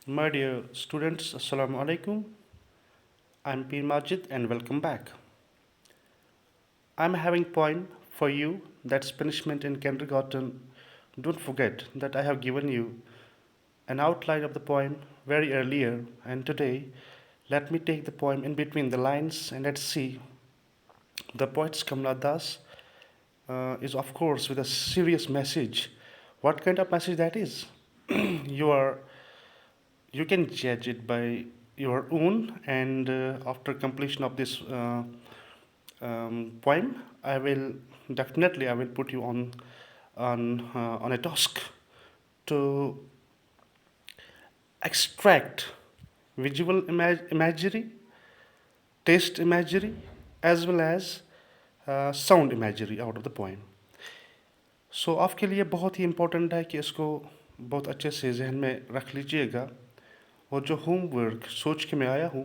My dear students, Assalamu alaikum. I'm Pir Majid and welcome back. I'm having poem for you that's punishment in kindergarten. Don't forget that I have given you an outline of the poem very earlier, and today let me take the poem in between the lines and let's see. The poet's Kamla Das is of course with a serious message. What kind of message that is? you are you can judge it by your own, and after completion of this poem, I will put you on a task to extract visual imagery, taste imagery, as well as sound imagery out of the poem. So आपके लिए बहुत ही important है कि इसको बहुत अच्छे से जहन में रख लीजिएगा, और जो होमवर्क सोच के मैं आया हूँ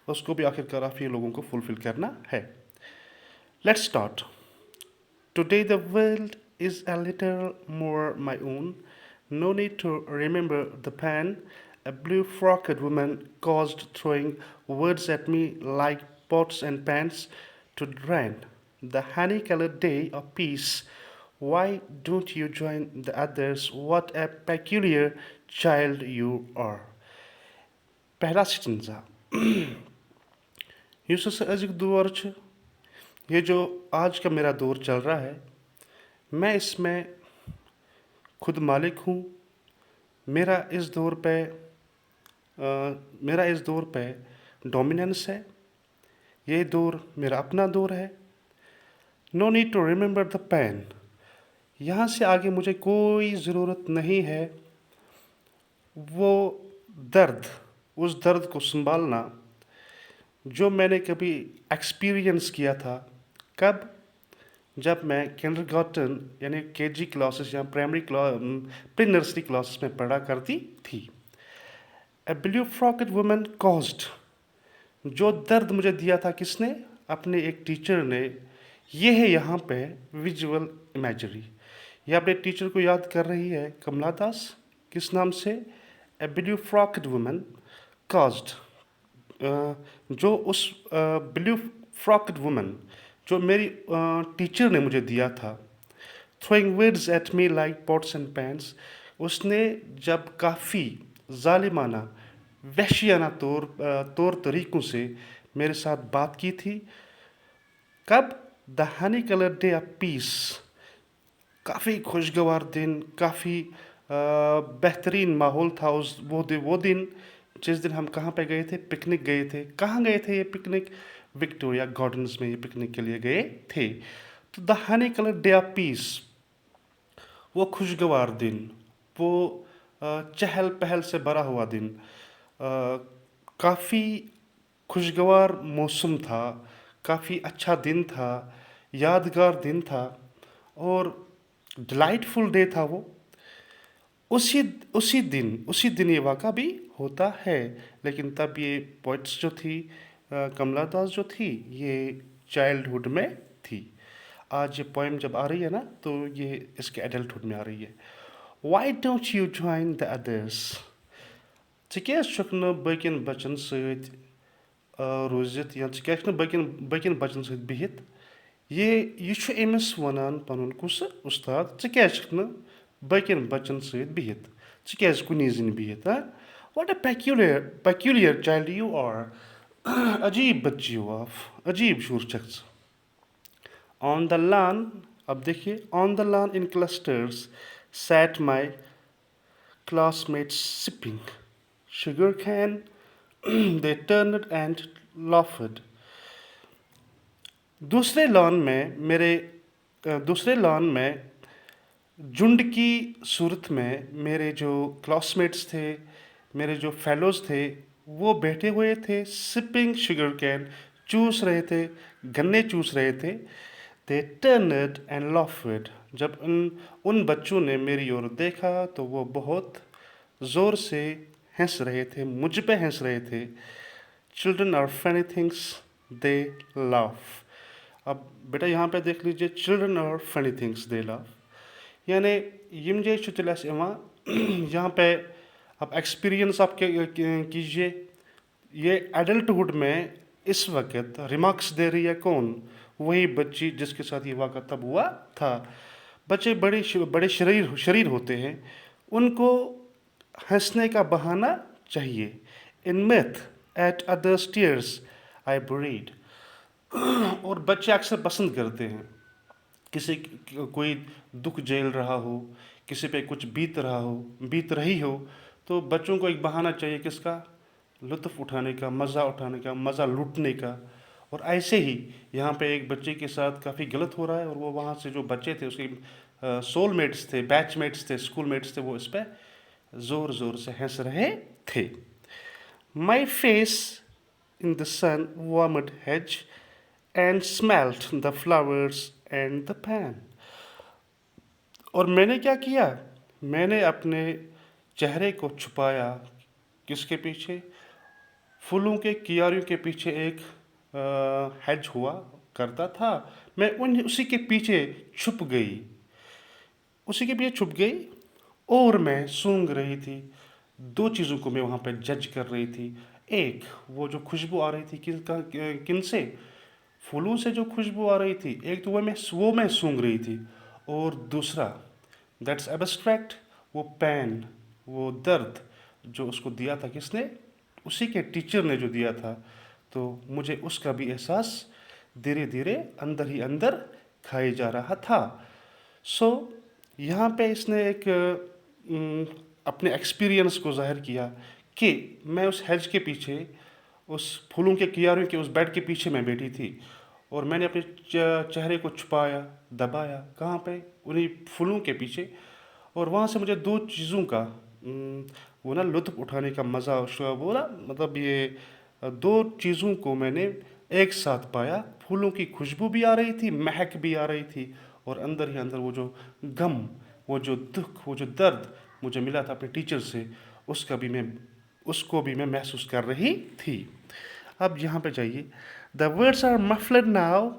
उसको भी आखिरकार आप ये लोगों को फुलफिल करना है. Let's start. Today the world is a little more my own. No need to remember the pain a blue frocked woman caused throwing words at me like pots and pans to drain the honey colored day of peace. Why don't you join the others? What a peculiar child you are. पहला stanza. यूसुस अजिक दौर छ, ये जो आज का मेरा दौर चल रहा है, मैं इसमें खुद मालिक हूँ. मेरा इस दौर पे मेरा इस दौर पे डोमिनेंस है. ये दौर मेरा अपना दौर है. No need to remember the pain. यहाँ से आगे मुझे कोई ज़रूरत नहीं है वो दर्द, उस दर्द को संभालना जो मैंने कभी एक्सपीरियंस किया था. कब? जब मैं किंडरगार्टन यानी केजी क्लासेस या प्री नर्सरी क्लासेस में पढ़ा करती थी. ए ब्लू फ्रॉकेड वुमन कॉज्ड, जो दर्द मुझे दिया था किसने? अपने एक टीचर ने. ये है यहाँ पे विजुअल इमेजरी. ये अपने टीचर को याद कर रही है, कमला दास. किस नाम से? ए ब्लू फ्रॉकेड वुमन कॉज्ड. जो उस ब्लू फ्रॉकेड वुमन जो मेरी टीचर ने मुझे दिया था. Throwing words at me like pots and pans. उसने जब काफ़ी जालिमाना वहशियाना तौर तरीक़ों से मेरे साथ बात की थी. कब? The honey colour day of peace. काफ़ी खुशगवार दिन, काफ़ी बेहतरीन माहौल था उस वो दिन जिस दिन हम कहाँ पे गए थे? पिकनिक गए थे. कहाँ गए थे ये पिकनिक? विक्टोरिया गार्डन्स में ये पिकनिक के लिए गए थे. तो the honey colour day of peace, वो खुशगवार दिन, वो चहल पहल से भरा हुआ दिन, काफ़ी खुशगवार मौसम था, काफ़ी अच्छा दिन था, यादगार दिन था और डिलाइटफुल डे था वो. उसी दिन ये वाक़ा भी होता है. लेकिन तब ये पोइट्स जो थी, कमला दास जो थी, ये चाइल्डहुड में थी. आज ये पोएम जब आ रही है ना, तो ये इसके एडल्टहुड में आ रही है. Why don't you join the others. चे क्या बकिन बचन सत रोजित या चे क्या बकिन बचन सत बिहित. ये अमिस वनान पनुन कुस उस्ताद, चे क्या बकिन बचन सत बिहित, चे क्या कुनी जिन बिहित. What a peculiar child you are. अजीब बच्ची हो आप, अजीब शूर शख्स. ऑन द लान, अब देखिए, on the lawn in clusters sat my classmates sipping sugar cane. They turned and laughed. दूसरे लॉन में झुंड की सूरत में मेरे जो क्लासमेट्स थे, मेरे जो फेलोज थे, वो बैठे हुए थे. सिपिंग शुगर कैन, चूस रहे थे, गन्ने चूस रहे थे. दे टर्नड एंड लाफ्ड. जब उन बच्चों ने मेरी ओर देखा तो वो बहुत ज़ोर से हंस रहे थे, मुझ पे हंस रहे थे. Children are funny things, they laugh. अब बेटा यहाँ पे देख लीजिए, children are funny things they laugh. यानी यम जे तेल यहाँ पे अब एक्सपीरियंस आप कीजिए, ये एडल्टहुड में इस वक्त रिमार्क्स दे रही है कौन? वही बच्ची जिसके साथ ये वाक़ा तब हुआ था। बच्चे बड़े शरीर शरीर होते हैं, उनको हंसने का बहाना चाहिए। In mirth at others tears I buried. और बच्चे अक्सर पसंद करते हैं, किसी कोई दुख झेल रहा हो, किसी पे कुछ बीत रही हो, तो बच्चों को एक बहाना चाहिए किसका? लुत्फ़ उठाने का, मज़ा उठाने का, मज़ा लूटने का। और ऐसे ही यहाँ पे एक बच्चे के साथ काफ़ी गलत हो रहा है, और वो वहाँ से जो बच्चे थे उसके सोलमेट्स थे, बैचमेट्स थे, स्कूलमेट्स थे, वो इस पर ज़ोर ज़ोर से हंस रहे थे। My face in the sun warmed hedge and smelt the flowers and the pan। और मैंने क्या किया? मैंने अपने चेहरे को छुपाया किसके पीछे? फूलों के कियारियों के पीछे एक हेज हुआ करता था। मैं उसी के पीछे छुप गई, उसी के पीछे छुप गई, और मैं सूंघ रही थी। दो चीज़ों को मैं वहाँ पे जज कर रही थी। एक, वो जो खुशबू आ रही थी किन से? फूलों से जो खुशबू आ रही थी, एक तो वो मैं सूंघ रही थी। और दूसरा, दैट्स एब्स्ट्रैक्ट, वो पेन, वो दर्द जो उसको दिया था किसने? उसी के टीचर ने जो दिया था। तो मुझे उसका भी एहसास धीरे धीरे अंदर ही अंदर खाए जा रहा था। सो यहाँ पे इसने एक अपने एक्सपीरियंस को ज़ाहिर किया कि मैं उस हेज के पीछे, उस फूलों के कियारों के उस बेड के पीछे मैं बैठी थी, और मैंने अपने चेहरे को छुपाया, दबाया, कहाँ पे? उन्हीं फूलों के पीछे। और वहाँ से मुझे दो चीज़ों का वो ना लुत्फ़ उठाने का मज़ा, वो ना मतलब ये दो चीज़ों को मैंने एक साथ पाया। फूलों की खुशबू भी आ रही थी, महक भी आ रही थी, और अंदर ही अंदर वो जो गम, वो जो दुख, वो जो दर्द मुझे मिला था अपने टीचर से, उसको भी मैं महसूस कर रही थी। अब यहाँ पे जाइए। The words are muffled now,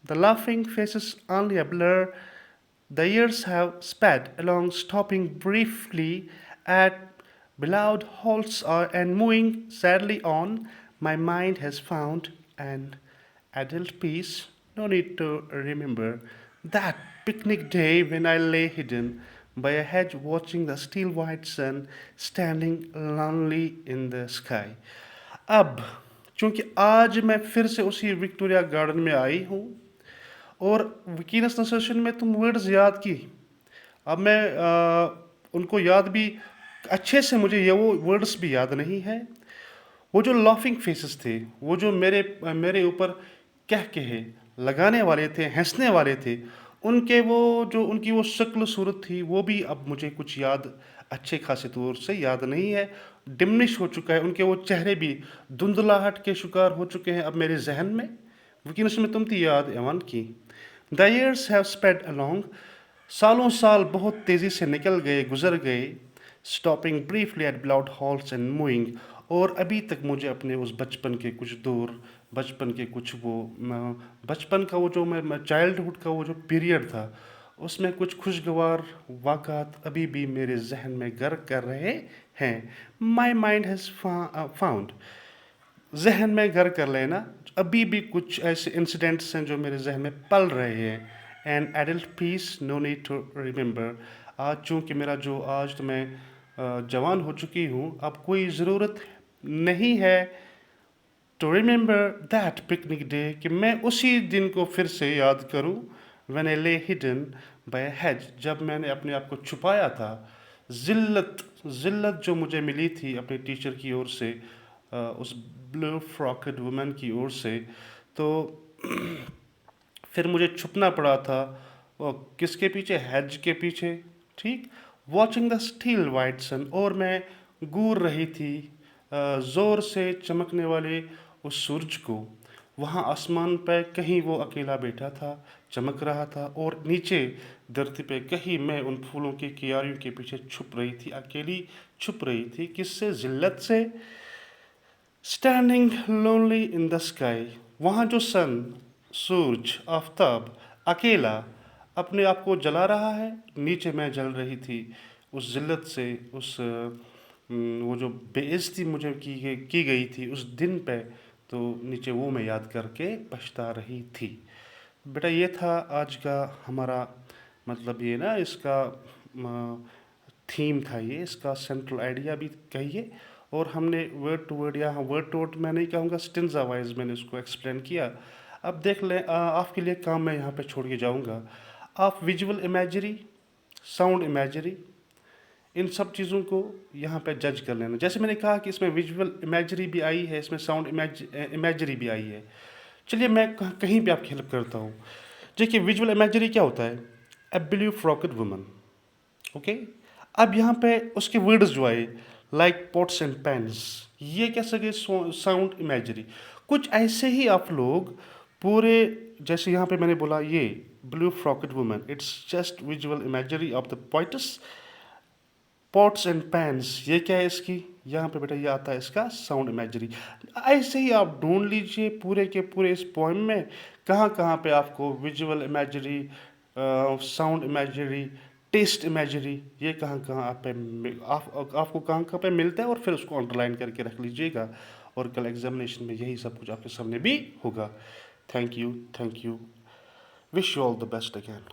the laughing faces only a blur, the years have sped along, stopping briefly at beloved halts and moving sadly on. My mind has found an adult peace. No need to remember that picnic day when I lay hidden by a hedge watching the still white sun standing lonely in the sky. अब चूंकि आज मैं फिर से उसी Victoria garden में आई हूँ, और वीकीनेस सेशन में तुम वर्ड्स याद की। अब मैं उनको याद भी अच्छे से, मुझे ये वो वर्ड्स भी याद नहीं है। वो जो लाफिंग फेसेस थे, वो जो मेरे ऊपर कह कहे लगाने वाले थे, हंसने वाले थे, उनकी वो शक्ल सूरत थी, वो भी अब मुझे कुछ याद, अच्छे खासे तौर से याद नहीं है। डिमनिश हो चुका है, उनके वो चेहरे भी धुंधलाहट के शिकार हो चुके हैं अब मेरे जहन में। वीकनेस में तुम थी याद एवन की। The years have sped along, सालों साल बहुत तेज़ी से निकल गए, गुजर गए। Stopping briefly at blowed halls and moving, और अभी तक मुझे अपने उस बचपन के कुछ दौर, बचपन के कुछ वो बचपन का वो जो मैं चाइल्डहुड का वो जो पीरियड था, उसमें कुछ खुशगवार वाक़ात अभी भी मेरे जहन में घर कर रहे हैं। माई माइंड हैज़ फाउंड, जहन में घर कर लेना, अभी भी कुछ ऐसे इंसिडेंट्स हैं जो मेरे जहन में पल रहे हैं। And adult peace, no need to remember. आज चूँकि आज तो मैं जवान हो चुकी हूँ, अब कोई ज़रूरत नहीं है to remember that picnic day, कि मैं उसी दिन को फिर से याद करूँ। व्हेन आई ले हिडन बाय हेज, जब मैंने अपने आप को छुपाया था। ज़िल्लत जो मुझे मिली थी अपने टीचर की ओर से, उस ब्लू फ्रॉकेड वुमन की ओर से, तो फिर मुझे छुपना पड़ा था वो किसके पीछे? हेज के पीछे, ठीक। वॉचिंग द स्टील वाइट सन, और मैं घूर रही थी ज़ोर से चमकने वाले उस सूरज को। वहाँ आसमान पे कहीं वो अकेला बैठा था, चमक रहा था, और नीचे धरती पे कहीं मैं उन फूलों की क्यारियों के पीछे छुप रही थी, अकेली छुप रही थी। किससे? ज़िल्लत से। Standing lonely in the sky, वहाँ जो सूरज, आफताब अकेला अपने आप को जला रहा है, नीचे मैं जल रही थी उस ज़िल्लत से, उस वो जो बेइज्जती मुझे की गई थी उस दिन पे, तो नीचे वो मैं याद करके पछता रही थी। बेटा ये था आज का हमारा, मतलब ये ना इसका थीम था, ये इसका सेंट्रल आइडिया भी कहिए। और हमने वर्ड टू वर्ड, यहाँ वर्ड टू वर्ड मैं नहीं कहूँगा, स्टिंजा वाइज मैंने उसको एक्सप्लेन किया। अब देख लें, आपके लिए काम मैं यहाँ पे छोड़ के जाऊँगा। आप विजुअल इमेजरी, साउंड इमेजरी, इन सब चीज़ों को यहाँ पे जज कर लेना। जैसे मैंने कहा कि इसमें विजुअल इमेजरी भी आई है, इसमें साउंड इमेजरी भी आई है। चलिए मैं कहीं पे आपकी हेल्प करता हूँ। देखिए विजुअल इमेजरी क्या होता है, ए ब्लू फ्रॉकेड वुमन, ओके। अब यहाँ पे उसके वर्ड्स जो आए, लाइक पॉट्स एंड पैन्स, ये कह सके साउंड इमेजरी। कुछ ऐसे ही आप लोग पूरे, जैसे यहाँ पे मैंने बोला ये blue frocked woman, it's just visual imagery of the poets. Pots and pans, ये क्या है इसकी, यहाँ पे बेटा ये आता है इसका साउंड इमेजरी। ऐसे ही आप ढूंढ लीजिए पूरे के पूरे इस पोएम में कहाँ कहाँ पे आपको visual imagery, sound imagery, taste imagery, ये कहाँ कहाँ आप पे आपको कहाँ कहाँ पे मिलता है, और फिर उसको अंडरलाइन करके रख लीजिएगा। और कल एग्जामिनेशन में यही सब कुछ आपके सामने भी होगा। Thank you, thank you, wish you all the best again.